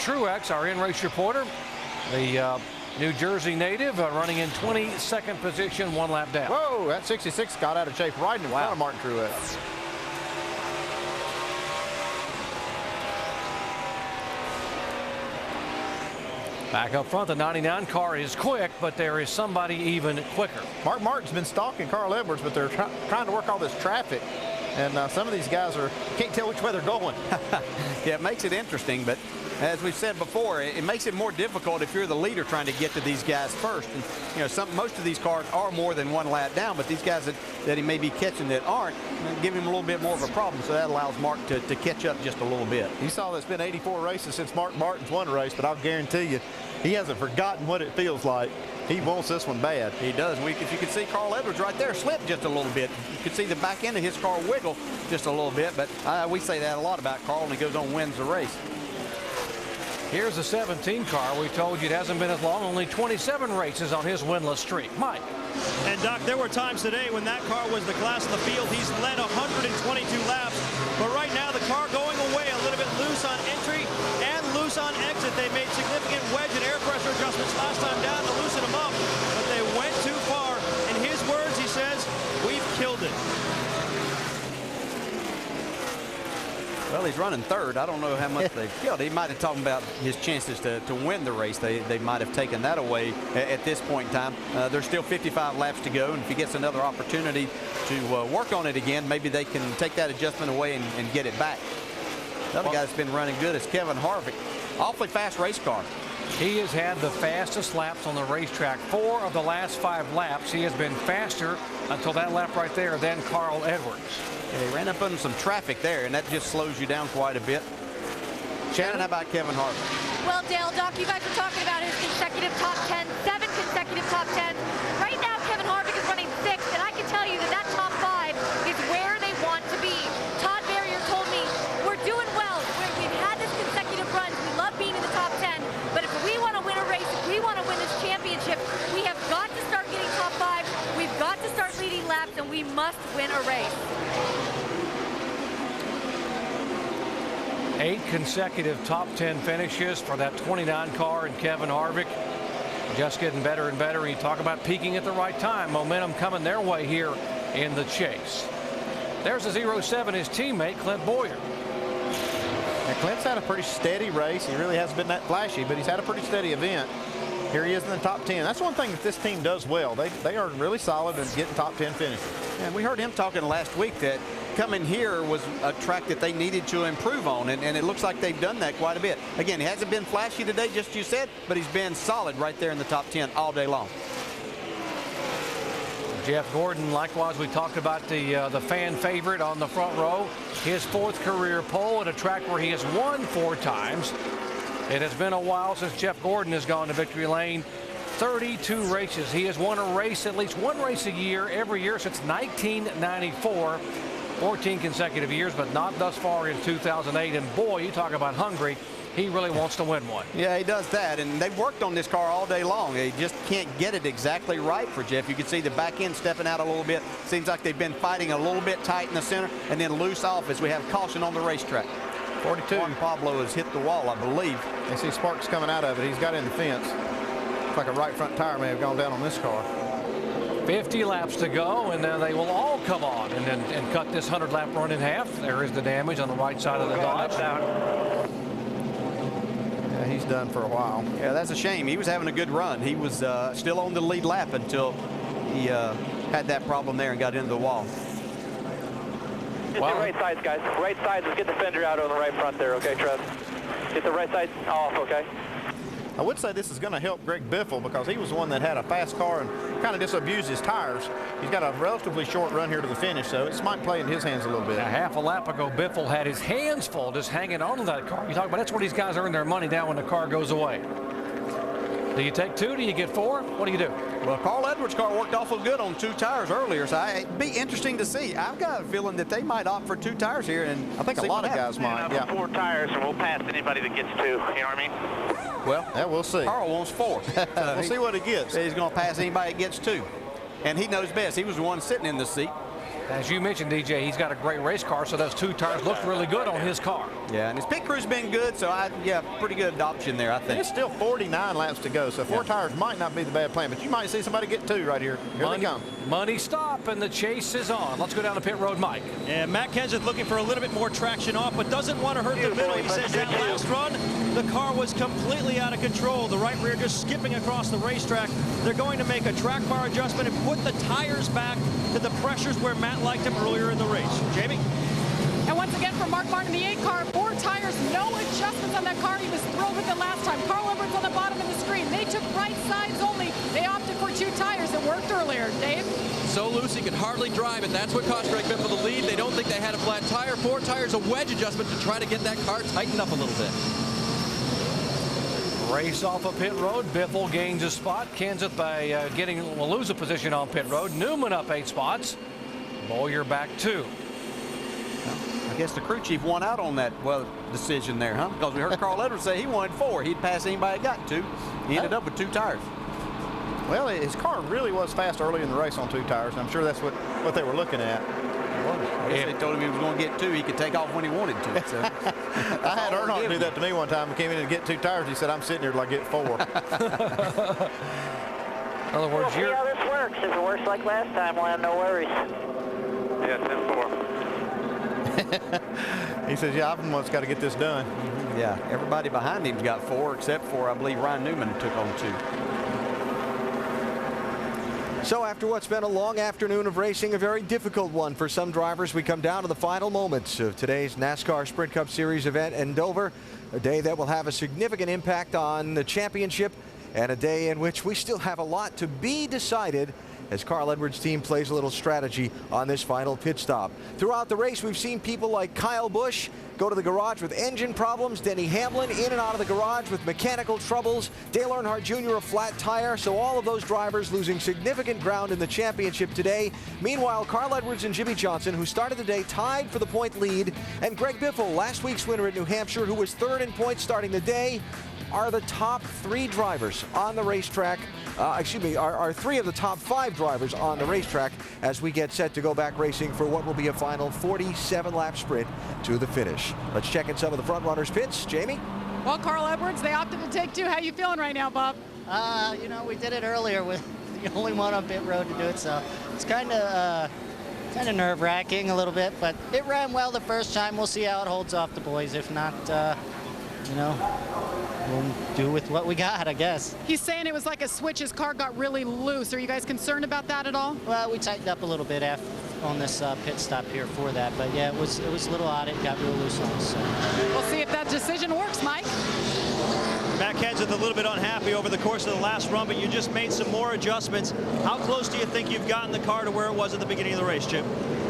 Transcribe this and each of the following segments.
Truex, our in-race reporter. The New Jersey native running in 22nd position, 1 lap down. Whoa, that 66 got out of shape right in front of Martin Truex. Back up front, the 99 car is quick, but there is somebody even quicker. Mark Martin's been stalking Carl Edwards, but they're trying to work all this traffic. And some of these guys can't tell which way they're going. Yeah, it makes it interesting, but as we've said before, it makes it more difficult if you're the leader trying to get to these guys first. And you know, most of these cars are more than 1 lap down, but these guys that he may be catching that aren't, give him a little bit more of a problem. So that allows Mark to catch up just a little bit. You saw there's been 84 races since Mark Martin's won a race, but I'll guarantee you, he hasn't forgotten what it feels like. He wants this one bad. He does. If you can see Carl Edwards right there slip just a little bit. You can see the back end of his car wiggle just a little bit, but we say that a lot about Carl, and he goes on and wins the race. Here's the 17 car. We told you it hasn't been as long, only 27 races on his winless streak. Mike. And Doc, there were times today when that car was the class of the field. He's led 122 laps, but right now the car going away a little bit loose on entry and loose on exit. They made significant wedge and air pressure adjustments last time down to loosen them up, but they went too far. In his words, he says, "We've killed it." Well, he's running third. I don't know how much they've killed. He might have talked about his chances to win the race. They might have taken that away at this point in time. There's still 55 laps to go, and if he gets another opportunity to work on it again, maybe they can take that adjustment away and get it back. The other guy that's been running good is Kevin Harvick. Awfully fast race car. He has had the fastest laps on the racetrack. 4 of the last 5 laps, he has been faster until that lap right there than Carl Edwards. Yeah, he ran up under some traffic there, and that just slows you down quite a bit. Shannon, how about Kevin Harvick? Well, Dale, Doc, you guys were talking about his consecutive top 10, 7 consecutive top 10s. Right now, Kevin Harvick is running 6th, and I can tell you that top 5 is where they want to be. Todd Barrier told me, we're doing well. We've had this consecutive runs. We love being in the top 10, but if we want to win a race, if we want to win this championship, we have got to start getting top 5. We've got to start leading laps, and we must win a race. 8 consecutive top 10 finishes for that 29 car and Kevin Harvick. Just getting better and better. You talk about peaking at the right time. Momentum coming their way here in the chase. There's a 07, his teammate, Clint Boyer. And Clint's had a pretty steady race. He really hasn't been that flashy, but he's had a pretty steady event. Here he is in the top 10. That's one thing that this team does well. They are really solid in getting top 10 finishes. And we heard him talking last week that coming here was a track that they needed to improve on, and it looks like they've done that quite a bit. Again, he hasn't been flashy today, just you said, but he's been solid right there in the top 10 all day long. Jeff Gordon, likewise, we talked about the fan favorite on the front row. His 4th career pole at a track where he has won 4 times. It has been a while since Jeff Gordon has gone to victory lane. 32 races. He has won a race, at least 1 race a year, every year since 1994. 14 consecutive years, but not thus far in 2008. And boy, you talk about hungry. He really wants to win one. Yeah, he does that, and they've worked on this car all day long. They just can't get it exactly right for Jeff. You can see the back end stepping out a little bit. Seems like they've been fighting a little bit tight in the center and then loose off as we have caution on the racetrack. 42. Juan Pablo has hit the wall, I believe. You see sparks coming out of it. He's got in the fence. Looks like a right front tire may have gone down on this car. 50 laps to go, and then they will all come on and cut this 100-lap run in half. There is the damage on the right side of the Dodge. Yeah, he's done for a while. Yeah, that's a shame. He was having a good run. He was still on the lead lap until he had that problem there and got into the wall. Just the right sides, guys. Right sides. Let's get the fender out on the right front there, okay, Trev? Get the right side off, okay? I would say this is going to help Greg Biffle because he was the one that had a fast car and kind of just abused his tires. He's got a relatively short run here to the finish, so it might play in his hands a little bit. A half a lap ago, Biffle had his hands full just hanging on to that car. You talk about that's where these guys earn their money down when the car goes away. Do you take 2? Do you get 4? What do you do? Well, Carl Edwards' car worked awful good on 2 tires earlier, so it'd be interesting to see. I've got a feeling that they might opt for 2 tires here, and I think a lot of guys might. Yeah, 4 tires, and we'll pass anybody that gets 2. You know what I mean? Well, yeah, we'll see. Carl wants 4. We'll see what he gets. He's going to pass anybody that gets 2, and he knows best. He was the one sitting in the seat. As you mentioned, DJ, he's got a great race car, so those 2 tires look really good on his car. Yeah, and his pit crew's been good, so yeah, pretty good adoption there, I think. There's still 49 laps to go, so 4 tires might not be the bad plan, but you might see somebody get 2 right here. Here they come. Money stop, and the chase is on. Let's go down to pit road, Mike. And Matt Kenseth looking for a little bit more traction off, but doesn't want to hurt the middle. He says that last run, the car was completely out of control. The right rear just skipping across the racetrack. They're going to make a track bar adjustment and put the tires back to the pressures where Matt liked him earlier in the race. Jamie? And once again for Mark Martin, the 8 car, 4 tires, no adjustments on that car. He was thrilled with it last time. Carl Edwards on the bottom of the screen. They took right sides only. They opted for 2 tires. It worked earlier. Dave? So loose he could hardly drive it. That's what cost Greg Biffle the lead. They don't think they had a flat tire. 4 tires, a wedge adjustment to try to get that car tightened up a little bit. Race off of pit road. Biffle gains a spot. Kenseth by will lose a position on pit road. Newman up 8 spots. Bowyer back 2. I guess the crew chief won out on that decision there, huh? Because we heard Carl Edwards say he wanted 4. He'd pass anybody that got 2. He ended up with 2 tires. Well, his car really was fast early in the race on 2 tires. I'm sure that's what they were looking at. I guess they told him he was going to get 2. He could take off when he wanted to. So. I had Earnhardt do that to me one time. He came in to get 2 tires. He said, I'm sitting here till I get 4. In other words, we'll see how this works. If it works like last time, we'll have no worries. Yeah, 10-4. He says, yeah, I've once got to get this done. Yeah, everybody behind him's got 4 except for, I believe, Ryan Newman took on 2. So after what's been a long afternoon of racing, a very difficult one for some drivers, we come down to the final moments of today's NASCAR Sprint Cup Series event in Dover, a day that will have a significant impact on the championship and a day in which we still have a lot to be decided as Carl Edwards' team plays a little strategy on this final pit stop. Throughout the race, we've seen people like Kyle Busch go to the garage with engine problems, Denny Hamlin in and out of the garage with mechanical troubles, Dale Earnhardt Jr. a flat tire, so all of those drivers losing significant ground in the championship today. Meanwhile, Carl Edwards and Jimmy Johnson, who started the day tied for the point lead, and Greg Biffle, last week's winner at New Hampshire, who was 3rd in points starting the day, are the top 3 drivers on the racetrack. Are 3 of the top 5 drivers on the racetrack as we get set to go back racing for what will be a final 47-lap sprint to the finish. Let's check in some of the front runners' pits. Jamie? Well, Carl Edwards, they opted to take 2. How you feeling right now, Bob? You know, we did it earlier with the only one on pit road to do it, so it's kind of nerve-wracking a little bit, but it ran well the first time. We'll see how it holds off the boys. If not, you know, we'll do with what we got, I guess. He's saying it was like a switch. His car got really loose. Are you guys concerned about that at all? Well, we tightened up a little bit on this pit stop here for that, but yeah, it was a little odd. It got real loose on us. So. We'll see if that decision works, Mike. Matt Kenseth a little bit unhappy over the course of the last run, but you just made some more adjustments. How close do you think you've gotten the car to where it was at the beginning of the race, Chip?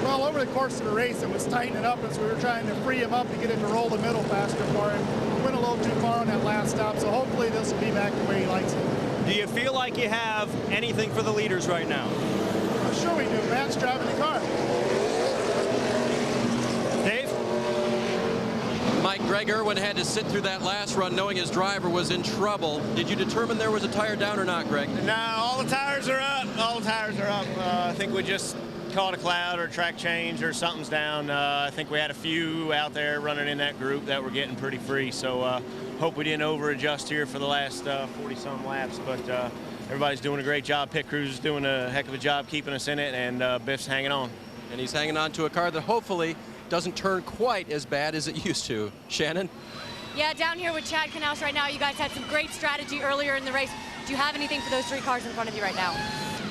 Well, over the course of the race, it was tightening up as we were trying to free him up to get it to roll the middle faster for him. Went a little too far on that last stop, so hopefully this will be back the way he likes it. Do you feel like you have anything for the leaders right now? I'm sure we do. Matt's driving the car. Dave? Mike, Greg Irwin had to sit through that last run knowing his driver was in trouble. Did you determine there was a tire down or not, Greg? No, all the tires are up. All the tires are up. I think we just caught a cloud or a track change or something's down. I think we had a few out there running in that group that were getting pretty free. So hope we didn't over adjust here for the last 40-some laps. But everybody's doing a great job. Pit crew's is doing a heck of a job keeping us in it, and Biff's hanging on. And he's hanging on to a car that hopefully doesn't turn quite as bad as it used to. Shannon? Yeah, down here with Chad Knaus right now, you guys had some great strategy earlier in the race. Do you have anything for those 3 cars in front of you right now?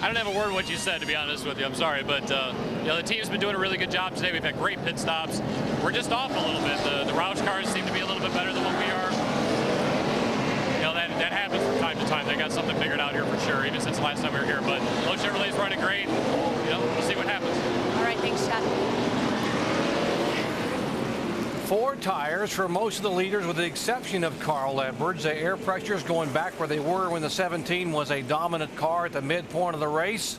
I don't have a word what you said, to be honest with you. I'm sorry, but you know, the team's been doing a really good job today. We've had great pit stops. We're just off a little bit. The Roush cars seem to be a little bit better than what we are. You know, that happens from time to time. They got something figured out here for sure, even since the last time we were here. But Lowe Chevrolet's running great. You know, we'll see what happens. All right, thanks, Chad. 4 tires for most of the leaders with the exception of Carl Edwards. The air pressures going back where they were when the 17 was a dominant car at the midpoint of the race.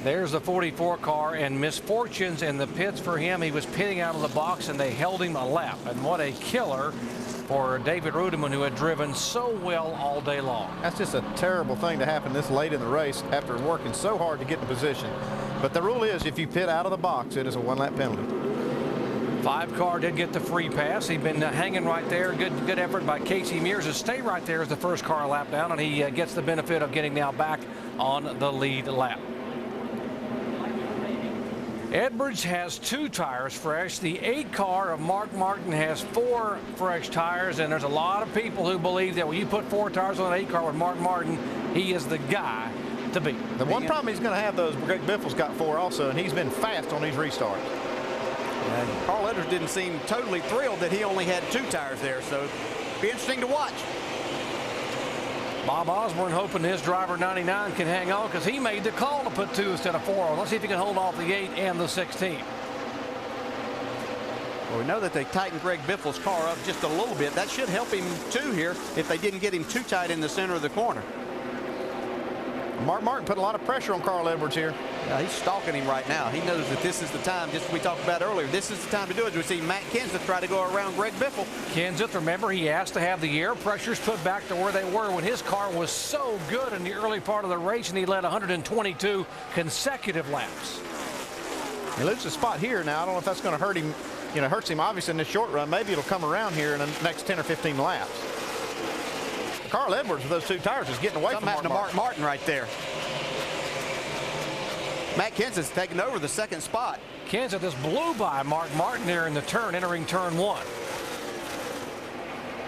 There's the 44 car, and misfortunes in the pits for him. He was pitting out of the box and they held him a lap, and what a killer for David Rudiman, who had driven so well all day long. That's just a terrible thing to happen this late in the race after working so hard to get in position. But the rule is if you pit out of the box, it is a 1-lap penalty. 5 car did get the free pass. He'd been hanging right there. Good effort by Casey Mears to stay right there as the first car lap down, and he gets the benefit of getting now back on the lead lap. Edwards has 2 tires fresh. The 8 car of Mark Martin has 4 fresh tires, and there's a lot of people who believe that when you put 4 tires on an 8 car with Mark Martin, he is the guy to beat. The one problem he's going to have, though, is Greg Biffle's got 4 also, and he's been fast on these restarts. And Carl Edwards didn't seem totally thrilled that he only had 2 tires there, so be interesting to watch. Bob Osborne hoping his driver 99 can hang on because he made the call to put 2 instead of 4 on. Let's see if he can hold off the 8 and the 16. Well, we know that they tightened Greg Biffle's car up just a little bit. That should help him too here if they didn't get him too tight in the center of the corner. Mark Martin put a lot of pressure on Carl Edwards here. Yeah, he's stalking him right now. He knows that this is the time, just as we talked about earlier, this is the time to do it. We see Matt Kenseth try to go around Greg Biffle. Kenseth, remember, he asked to have the air pressures put back to where they were when his car was so good in the early part of the race, and he led 122 consecutive laps. He loses a spot here now. I don't know if that's going to hurt him. You know, hurts him obviously in the short run. Maybe it'll come around here in the next 10 or 15 laps. Carl Edwards with those 2 tires is getting away from Mark Martin right there. Matt Kenseth's taking over the 2nd spot. Kenseth just blew by Mark Martin there in the turn, entering turn 1.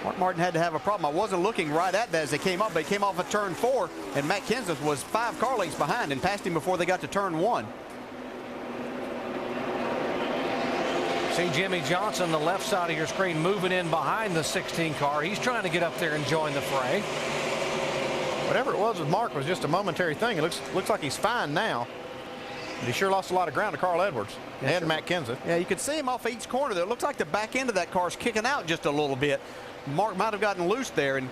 Mark Martin had to have a problem. I wasn't looking right at that as they came up, but he came off of turn 4, and Matt Kenseth was 5 car lengths behind and passed him before they got to turn 1. See Jimmy Johnson, the left side of your screen, moving in behind the 16 car. He's trying to get up there and join the fray. Whatever it was with Mark was just a momentary thing. It looks like he's fine now. But he sure lost a lot of ground to Carl Edwards and Matt Kenseth. Yeah, you could see him off each corner there. It looks like the back end of that car is kicking out just a little bit. Mark might have gotten loose there and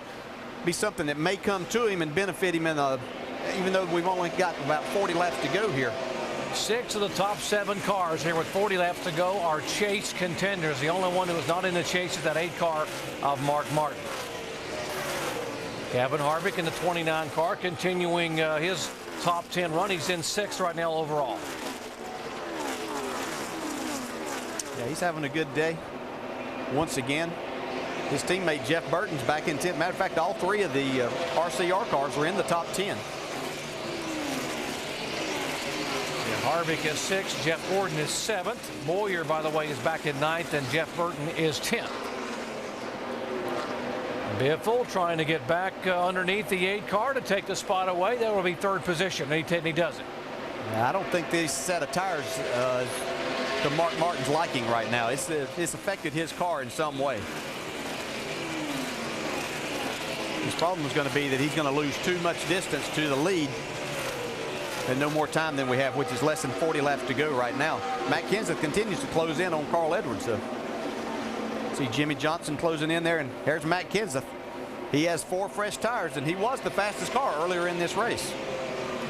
be something that may come to him and benefit him in even though we've only got about 40 laps to go here. 6 of the top 7 cars here with 40 laps to go are chase contenders. The only one who is not in the chase is that 8 car of Mark Martin. Kevin Harvick in the 29 car continuing his top 10 run. He's in 6th right now overall. Yeah, he's having a good day once again. His teammate Jeff Burton's back in 10th. Matter of fact, all 3 of the RCR cars are in the top 10. Harvick is 6th. Jeff Gordon is 7th. Boyer, by the way, is back in 9th, and Jeff Burton is 10th. Biffle trying to get back underneath the 8 car to take the spot away. That will be 3rd position, and he does it. Yeah, I don't think this set of tires to Mark Martin's liking right now. It's affected his car in some way. His problem is going to be that he's going to lose too much distance to the lead and no more time than we have, which is less than 40 laps to go right now. Matt Kenseth continues to close in on Carl Edwards, though. See Jimmy Johnson closing in there, and here's Matt Kenseth. He has 4 fresh tires, and he was the fastest car earlier in this race.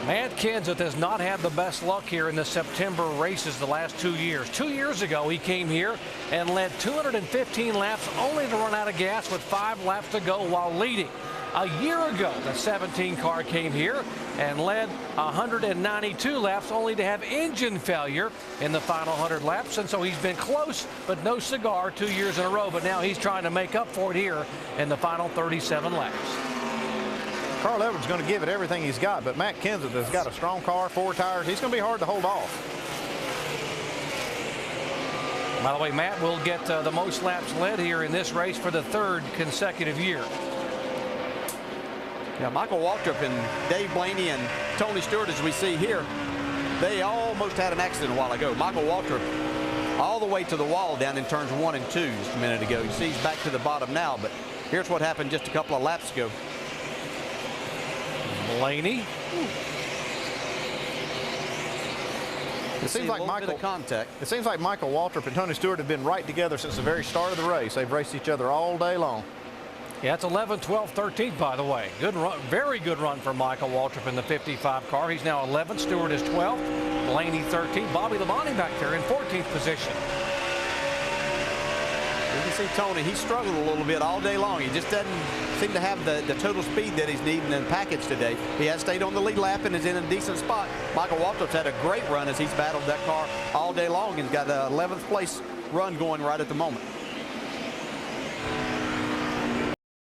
Matt Kenseth has not had the best luck here in the September races the last 2 years. 2 years ago, he came here and led 215 laps only to run out of gas with 5 laps to go while leading. A year ago, the 17 car came here and led 192 laps only to have engine failure in the final 100 laps. And so he's been close, but no cigar 2 years in a row. But now he's trying to make up for it here in the final 37 laps. Carl Edwards is going to give it everything he's got, but Matt Kenseth has got a strong car, 4 tires. He's going to be hard to hold off. By the way, Matt will get the most laps led here in this race for the 3rd consecutive year. Yeah, Michael Waltrip and Dave Blaney and Tony Stewart, as we see here, they almost had an accident a while ago. Michael Waltrip all the way to the wall down in turns 1 and 2 just a minute ago. You see he's back to the bottom now, but here's what happened just a couple of laps ago. Blaney. It seems like Michael Waltrip and Tony Stewart have been right together since the very start of the race. They've raced each other all day long. Yeah, it's 11th, 12th, 13th, by the way. Good run, very good run for Michael Waltrip in the 55 car. He's now 11th. Stewart is 12th. Blaney 13th. Bobby Labonte back there in 14th position. can see Tony, he struggled a little bit all day long. He just doesn't seem to have the total speed that he's needing in the package today. He has stayed on the lead lap and is in a decent spot. Michael Waltrip's had a great run as he's battled that car all day long and got an 11th place run going right at the moment.